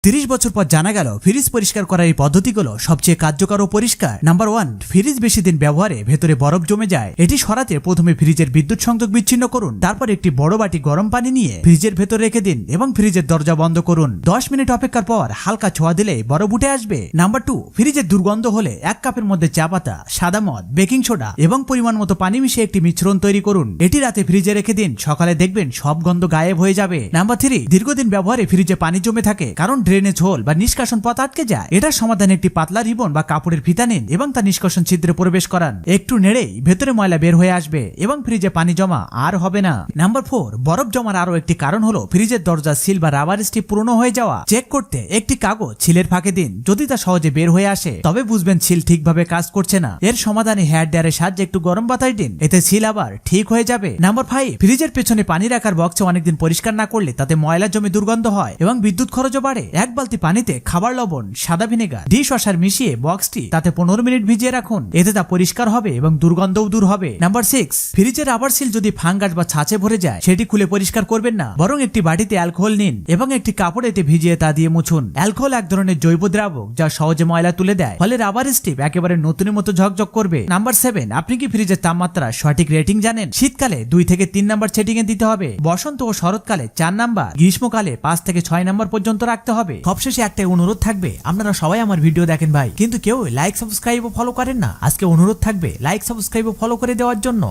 30 বছর পর জানা গেল ফ্রিজ পরিষ্কার করার এই পদ্ধতিগুলো সবচেয়ে কার্যকর ও পরিষ্কার। নাম্বার 1, ফ্রিজ বেশি দিন ব্যবহারে ভেতরে বরফ জমে যায়। এটি সরাতে প্রথমে ফ্রিজের বিদ্যুৎ সংযোগ বিচ্ছিন্ন করুন, তারপর একটি বড় বাটি গরম পানি নিয়ে ফ্রিজের ভেতর রেখে দিন এবং ফ্রিজের দরজা বন্ধ করুন। 10 মিনিট অপেক্ষার পর হালকা ছোঁয়া দিলে বরফ উঠে আসবে। নাম্বার 2, ফ্রিজের দুর্গন্ধ হলে 1 কাপের মধ্যে চা পাতা, সাদা মদ, বেকিং সোডা এবং পরিমাণ মতো পানি মিশিয়ে একটি মিশ্রণ তৈরি করুন। এটি রাতে ফ্রিজে রেখে দিন, সকালে দেখবেন সব গন্ধ গায়েব হয়ে যাবে। নাম্বার 3, দীর্ঘদিন ব্যবহারে ফ্রিজে পানি জমে থাকে কারণ ড্রেনেজ হোল বা নিষ্কাশন পথ আটকে যায়। এটার সমাধান একটি পাতলা রিবন বা কাপড়ের ফিতা নিন এবং তা নিষ্কাশন ছিদ্রে প্রবেশ করান। একটু নেড়েই ভেতরে ময়লা বের হয়ে আসবে এবং ফ্রিজে পানি জমা আর হবে না। নাম্বার 4, বরফ জমার আরো একটি কারণ হলো ফ্রিজের দরজা সিল বা রাবার স্ট্রিপ পুরনো হয়ে যাওয়া। চেক করতে একটি কাগজ সিলের ফাঁকে দিন, যদি তা সহজে বের হয়ে আসে তবে বুঝবেন সিল ঠিকভাবে কাজ করছে না। এর সমাধানে হেয়ার ড্রায়ারের সাহায্যে একটু গরম বাতাস দিন, এতে সিল আবার ঠিক হয়ে যাবে। নাম্বার 5, ফ্রিজের পেছনে পানি রাখার বক্সে অনেকদিন পরিষ্কার না করলে তাতে ময়লা জমে দুর্গন্ধ হয় এবং বিদ্যুৎ খরচও বাড়ে। 1 বালতি পানিতে খাবার লবণ, সাদা ভিনেগার, ডিশ ওয়াশার মিশিয়ে বক্সটি তাতে 15 মিনিট ভিজিয়ে রাখুন, এতে তা পরিষ্কার হবে এবং দুর্গন্ধও দূর হবে। নাম্বার 6, ফ্রিজের রাবার সিল যদি ফাঙ্গাস বা ছাঁচে ভরে যায় সেটি খুলে পরিষ্কার করবেন না, বরং একটি বাটিতে অ্যালকোহল নিন এবং একটি কাপড় এতে ভিজিয়ে তা দিয়ে মুছুন। অ্যালকোহল এক ধরনের জৈব দ্রাবক যা সহজে ময়লা তুলে দেয়, ফলে রাবার স্ট্রিপ একেবারে নতুনের মতো ঝকঝক করবে। নাম্বার 7, আপনি কি ফ্রিজের তাপমাত্রা সঠিক রেটিং জানেন? শীতকালে 2 থেকে 3 নাম্বার সেটিং এ দিতে হবে, বসন্ত ও শরৎকালে 4 নাম্বার, গ্রীষ্মকালে 5 থেকে 6 নাম্বার পর্যন্ত রাখতে হবে। সবশেষে একটাই অনুরোধ থাকবে, আপনারা সবাই আমার ভিডিও দেখেন ভাই, কিন্তু কেউ লাইক সাবস্ক্রাইব ও ফলো করেন না। আজকে অনুরোধ থাকবে লাইক সাবস্ক্রাইব ও ফলো করে দেওয়ার জন্য।